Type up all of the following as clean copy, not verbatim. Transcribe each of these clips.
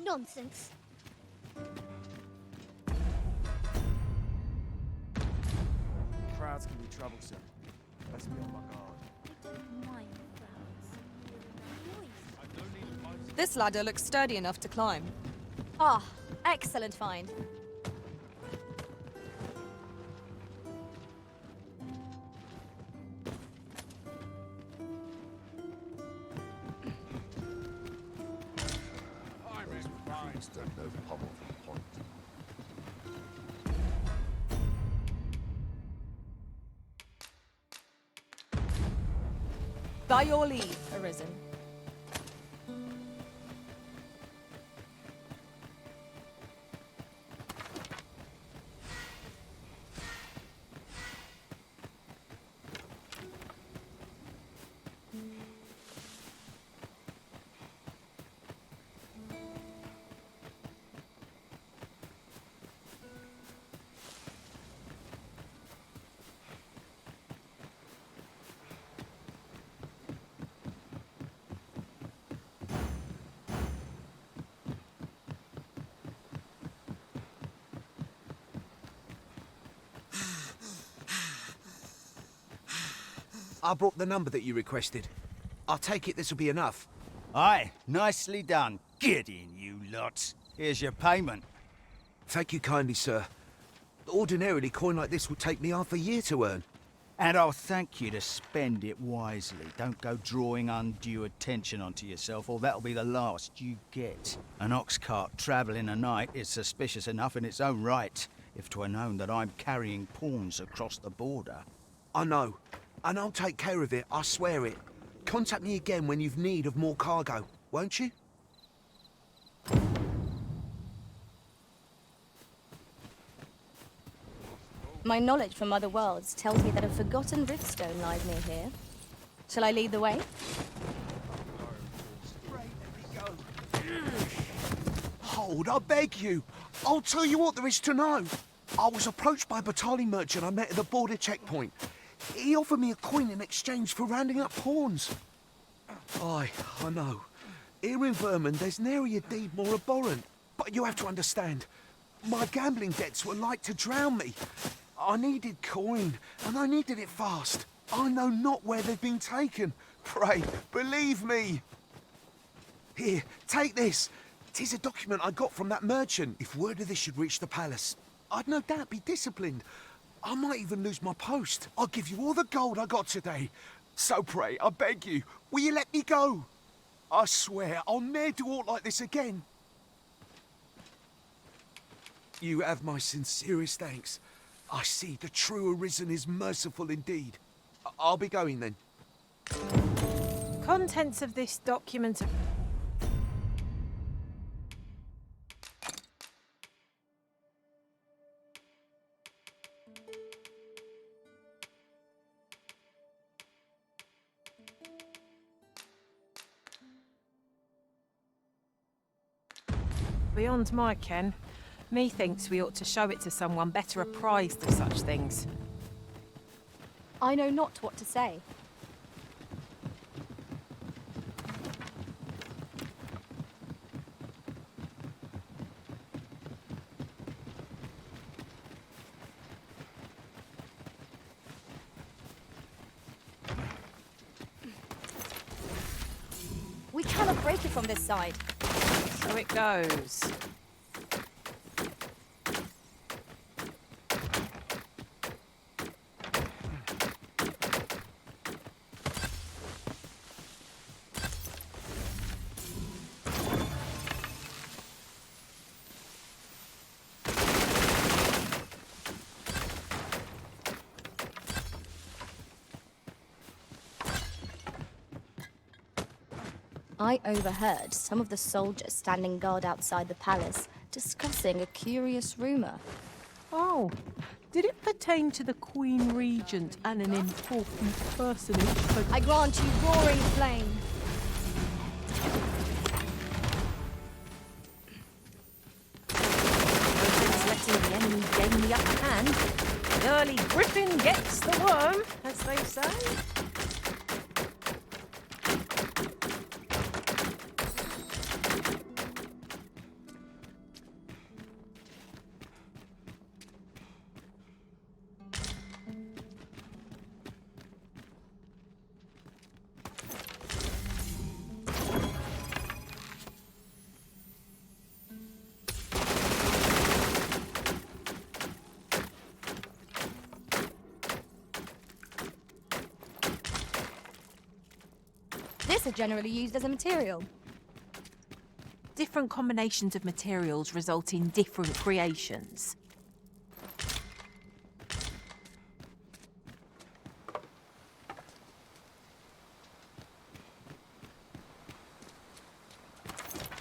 Nonsense. Crowds can be troublesome. Let's be on my guard. I don't mind crowds. This ladder looks sturdy enough to climb. Ah, excellent find. Don't know pommel from point. By your leave, Arisen. I brought the number that you requested. I'll take it this'll be enough. Aye, nicely done. Get in, you lot. Here's your payment. Thank you kindly, sir. Ordinarily, coin like this would take me half a year to earn. And I'll thank you to spend it wisely. Don't go drawing undue attention onto yourself, or that'll be the last you get. An ox cart travelling a night is suspicious enough in its own right, if 'twere known that I'm carrying pawns across the border. I know. And I'll take care of it, I swear it. Contact me again when you've need of more cargo, won't you? My knowledge from other worlds tells me that a forgotten riftstone lies near here. Shall I lead the way? Hold, I beg you. I'll tell you what there is to know. I was approached by a battalion merchant I met at the border checkpoint. He offered me a coin in exchange for rounding up pawns. Aye, I know. Here in Vermund, there's nary a deed more abhorrent. But you have to understand, my gambling debts were like to drown me. I needed coin, and I needed it fast. I know not where they've been taken. Pray, believe me. Here, take this. 'Tis a document I got from that merchant. If word of this should reach the palace, I'd no doubt be disciplined. I might even lose my post. I'll give you all the gold I got today. So pray, I beg you, will you let me go? I swear I'll ne'er do aught like this again. You have my sincerest thanks. I see the true Arisen is merciful indeed. I'll be going then. Contents of this document are... beyond my ken. Methinks we ought to show it to someone better apprised of such things. I know not what to say. We cannot break it from this side. So it goes. I overheard some of the soldiers standing guard outside the palace discussing a curious rumor. Oh, did it pertain to the Queen Regent and an important personage? I grant you roaring flame. It's letting the enemy gain the upper hand. The early griffin gets the worm, as they say. are generally used as a material. Different combinations of materials result in different creations.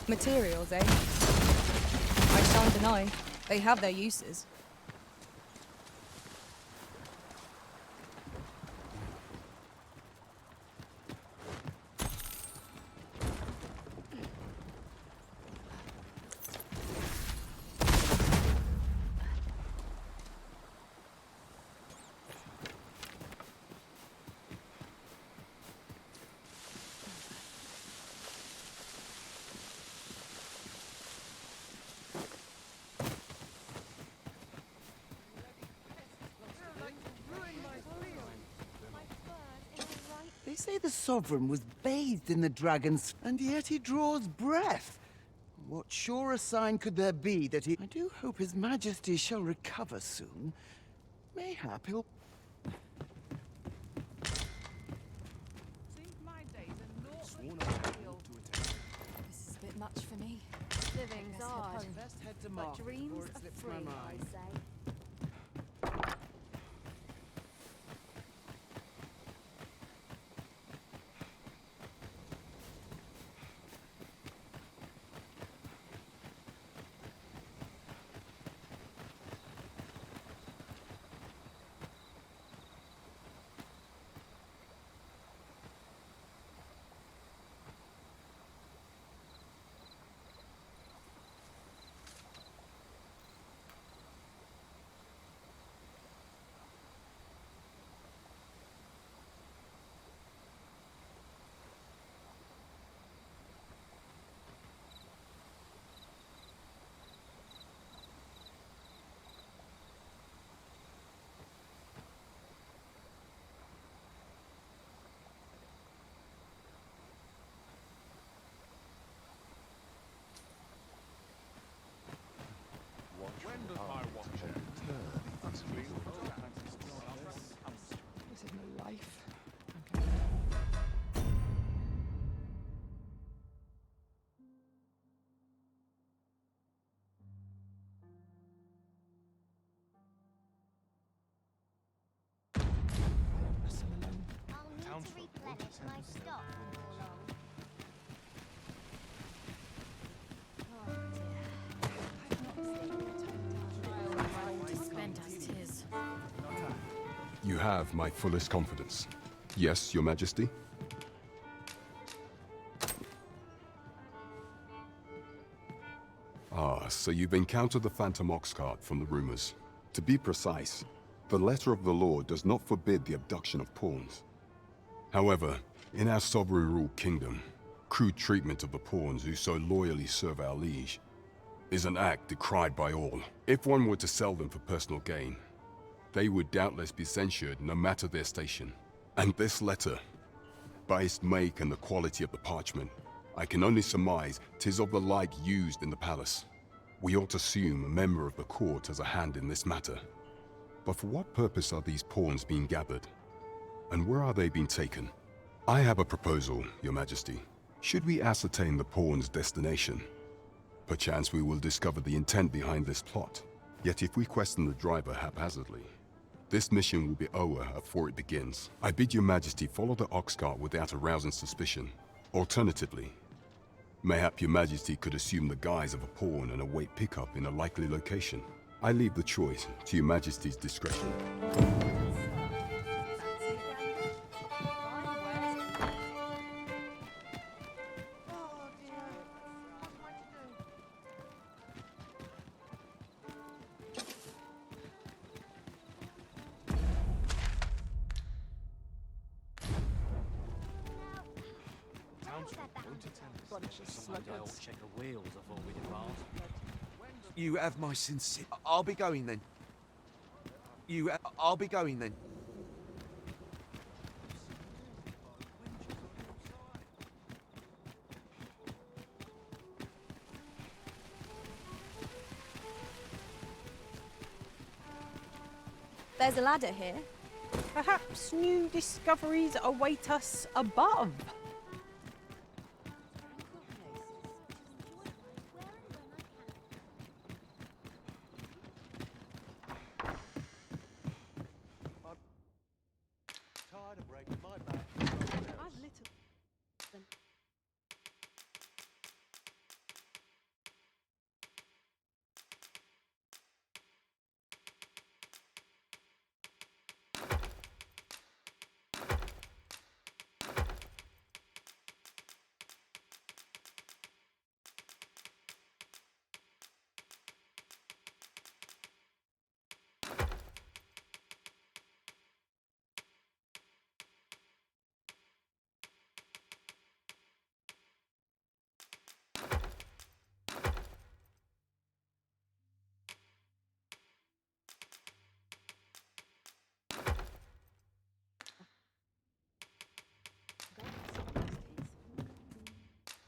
Materials, eh? I shan't deny. They have their uses. They say the Sovereign was bathed in the dragons, and yet he draws breath. What surer sign could there be that he... I do hope His Majesty shall recover soon. Mayhap he'll... This is a bit much for me. Living's hard, Best head to but market dreams before it are slips free, my I mind. say. When does my watch end? This is my life. I'll need to replenish my stock before long. You have my fullest confidence. Yes, Your Majesty? Ah, so you've encountered the Phantom Ox cart from the rumors. To be precise, the letter of the law does not forbid the abduction of pawns. However, in our sovereign-ruled kingdom, crude treatment of the pawns who so loyally serve our liege is an act decried by all. If one were to sell them for personal gain, they would doubtless be censured no matter their station. And this letter, by its make and the quality of the parchment, I can only surmise 'tis of the like used in the palace. We ought to assume a member of the court has a hand in this matter. But for what purpose are these pawns being gathered? And where are they being taken? I have a proposal, Your Majesty. Should we ascertain the pawn's destination, perchance we will discover the intent behind this plot. Yet if we question the driver haphazardly, this mission will be over before it begins. I bid Your Majesty follow the ox cart without arousing suspicion. Alternatively, mayhap Your Majesty could assume the guise of a pawn and await pickup in a likely location. I leave the choice to Your Majesty's discretion. You have my sincere... I'll be going then. I'll be going then. There's a ladder here. Perhaps new discoveries await us above.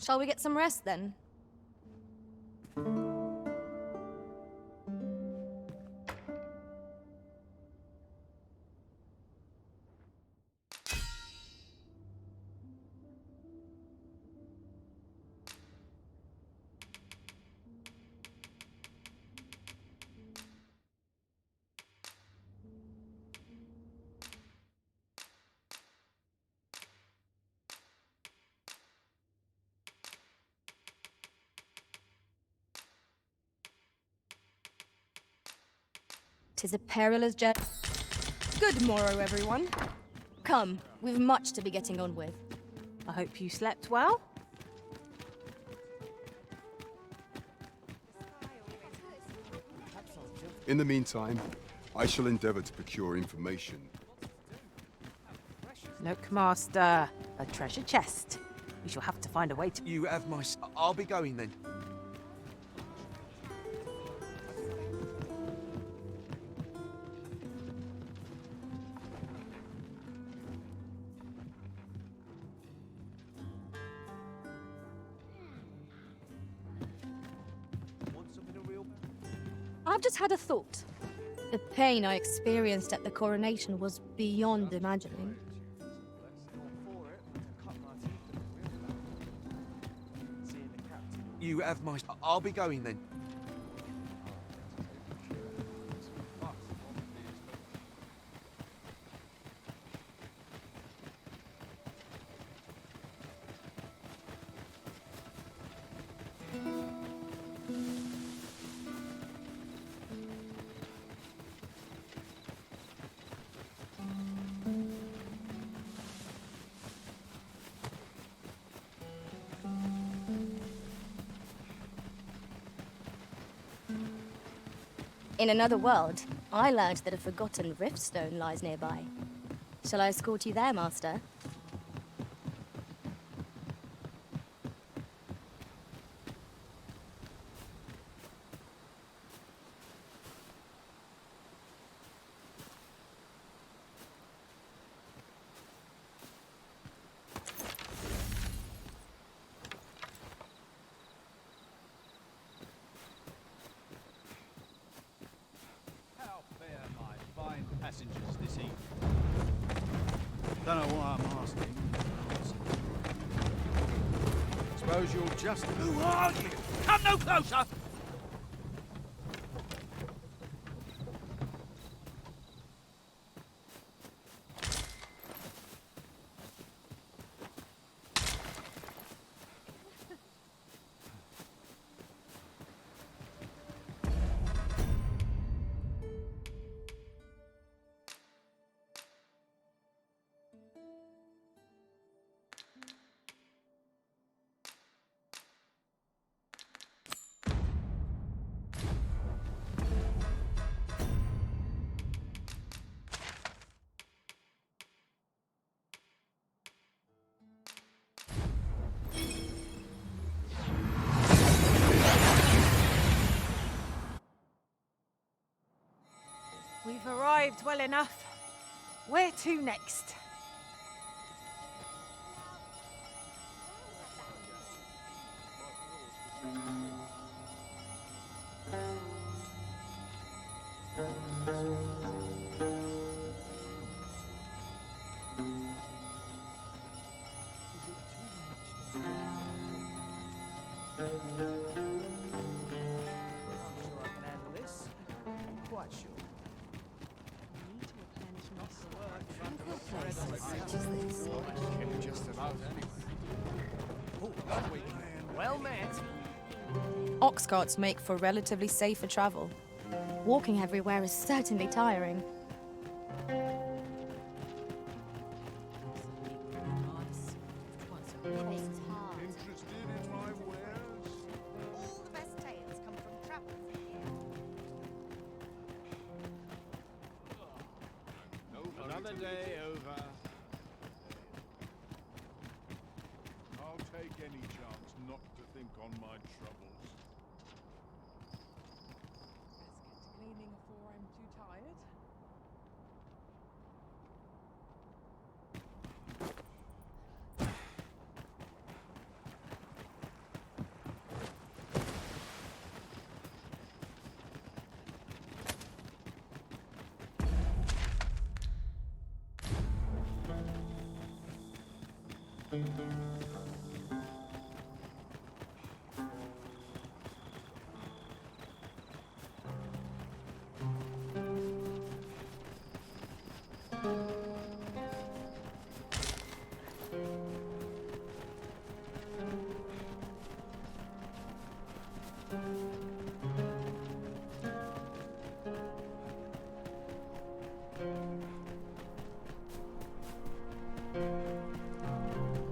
Shall we get some rest then? Tis a perilous journey. Good morrow, everyone. Come, we've much to be getting on with. I hope you slept well. In the meantime, I shall endeavor to procure information. Look, Master, a treasure chest. We shall have to find a way to... You have my... I'll be going then. I've just had a thought. The pain I experienced at the coronation was beyond imagining. You have my... I'll be going then. In another world, I learned that a forgotten riftstone lies nearby. Shall I escort you there, Master? Passengers this evening. Don't know why I'm asking. Suppose you're just... Who are you? Come no closer! We've arrived well enough. Where to next? Well met. Ox carts make for relatively safer travel. Walking everywhere is certainly tiring. It's hard. Interested in my wares? All the best tales come from travels in here. Another day over. I'll take any chance not to think on my troubles. Cleaning before I'm too tired.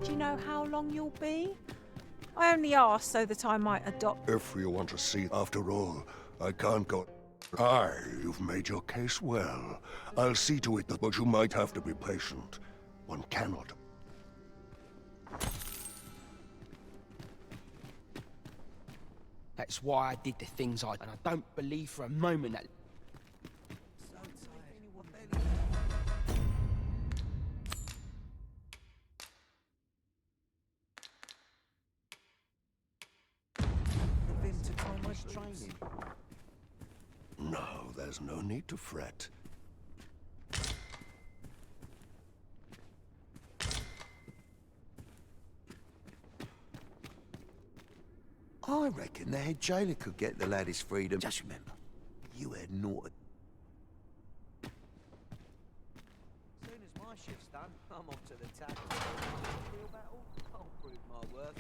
Do you know how long you'll be? I only asked so that I might adopt. If you want to see, after all, I can't go. Aye, you've made your case well. I'll see to it that, but you might have to be patient. One cannot. That's why I did the things I did, and I don't believe for a moment that... No, there's no need to fret. I reckon the head jailer could get the lad his freedom. Just remember, you had naught. As soon as my shift's done, I'm off to the tavern. Real battle, I'll prove my worth.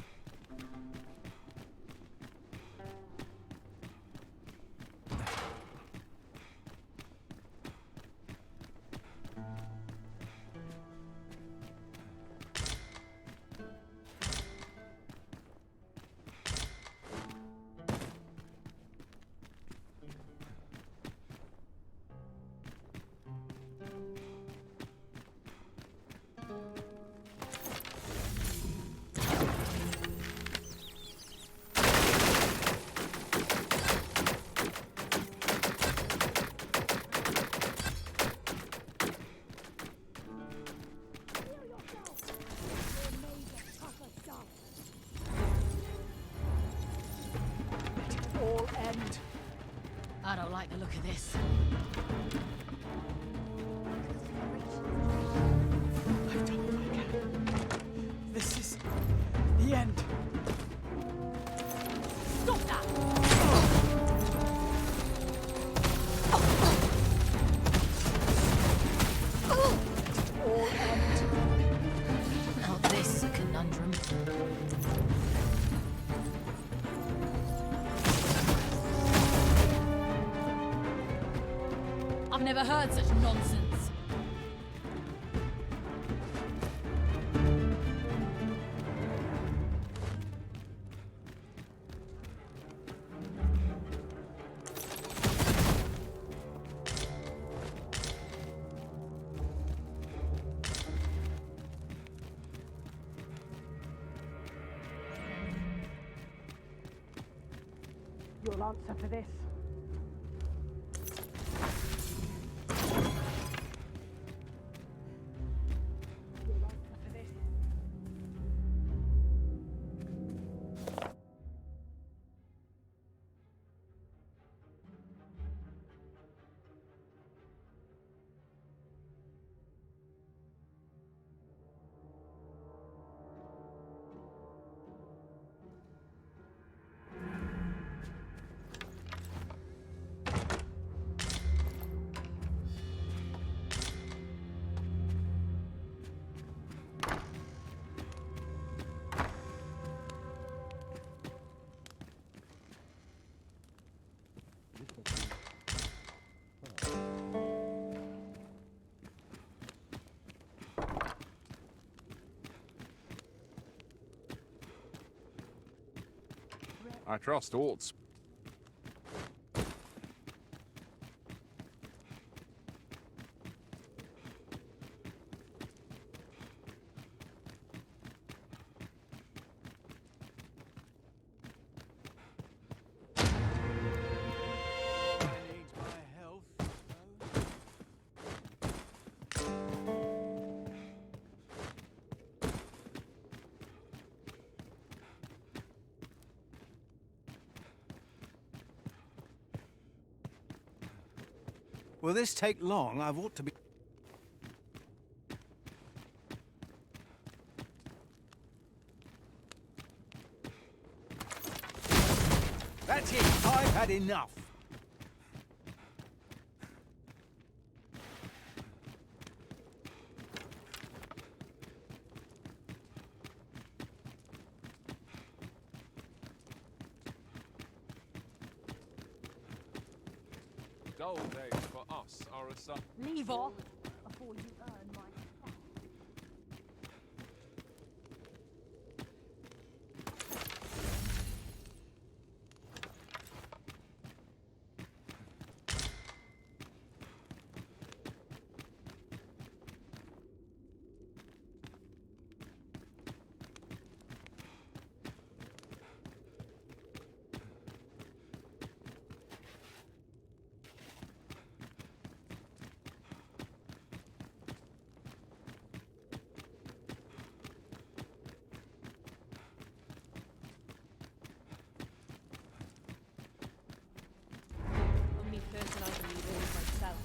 I don't like the look of this. I've done what I can. This is the end. Stop that! Now this is a conundrum. I've never heard such nonsense. You'll answer for this. I trust Orts. Will this take long? I've ought to be... I've had enough. Dull days for us are a sign. Leave off before you earn my respect. Only person I believe in is myself.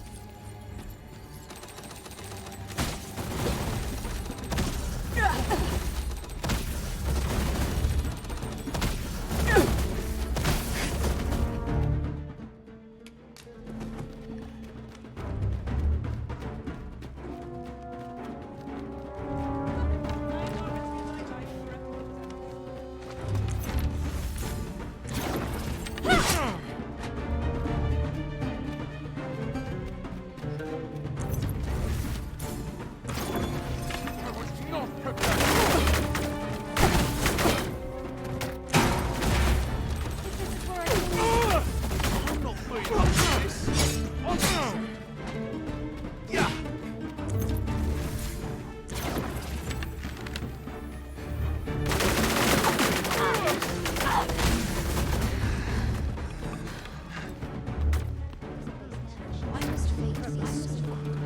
Why must fate be so cruel?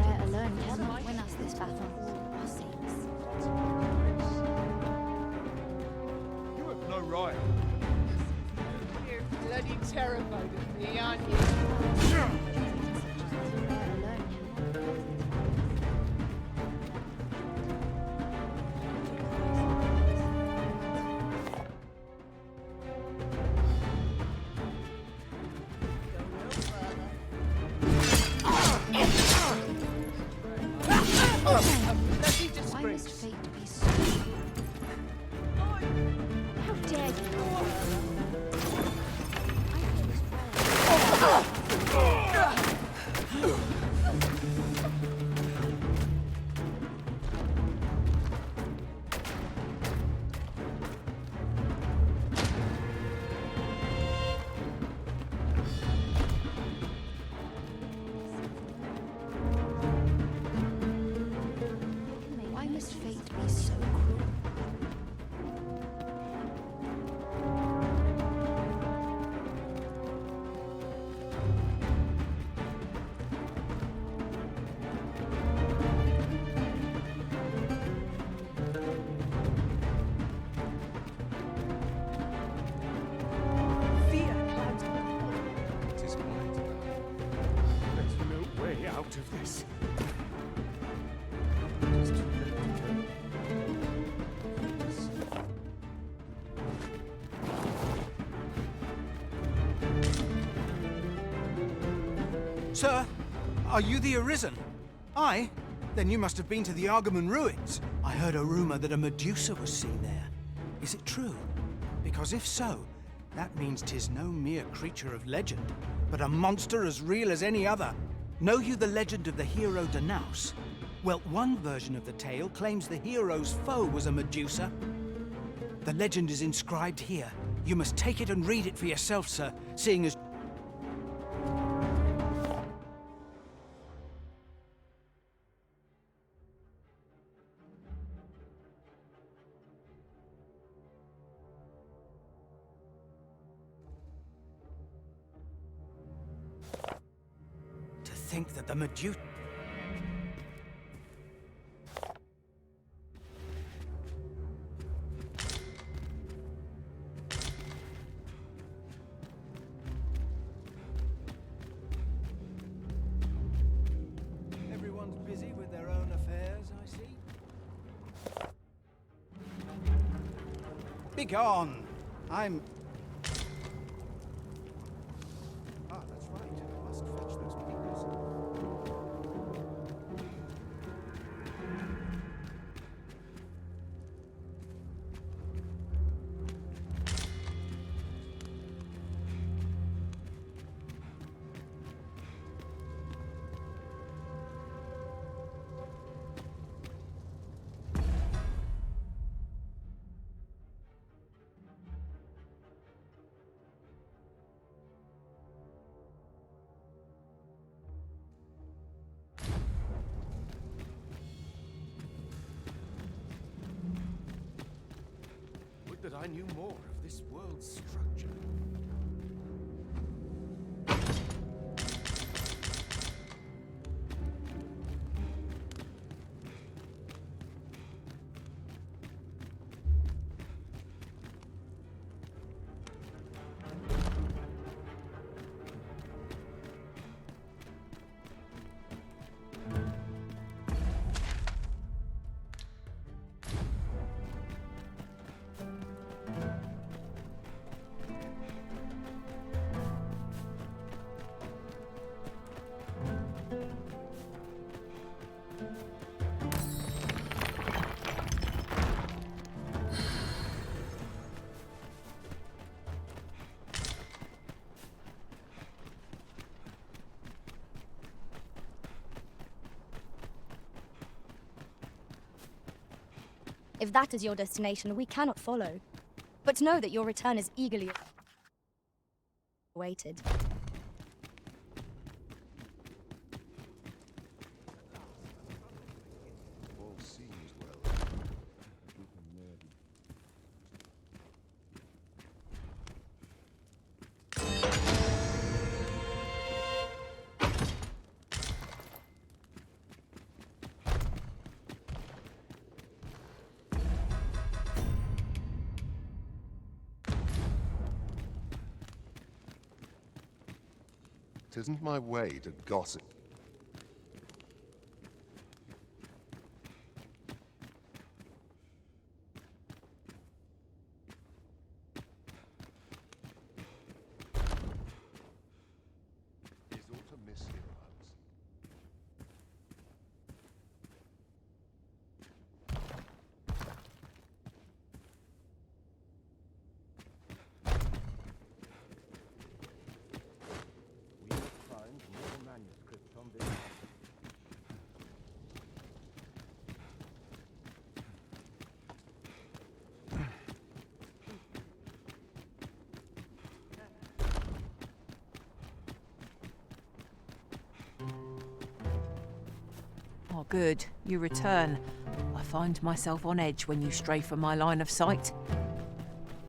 Care alone cannot win us this battle. Our saints. You have no right. You're bloody terrified of me, aren't you? Care alone cannot. Bloody Why must disgrace. fate be so cruel? How dare you? Why must fate be so cruel? Fear clouds it is quiet now. There's no way out of this. It is too late to turn. Sir, are you the Arisen? Aye? Then you must have been to the Argamon ruins. I heard a rumor that a Medusa was seen there. Is it true? Because if so, that means 'tis no mere creature of legend, but a monster as real as any other. Know you the legend of the hero Danaus? Well, one version of the tale claims the hero's foe was a Medusa. The legend is inscribed here. You must take it and read it for yourself, sir, seeing as... To think that the Medusa... Begone! I'm... Ah, that's right. I must fetch those papers. Would that I knew more of this world's structure. If that is your destination, we cannot follow. But know that your return is eagerly awaited. All seems well. Tisn't my way to gossip. Is all to miss heroes. We will find more manuscripts on this. Oh, good. You return. I find myself on edge when you stray from my line of sight.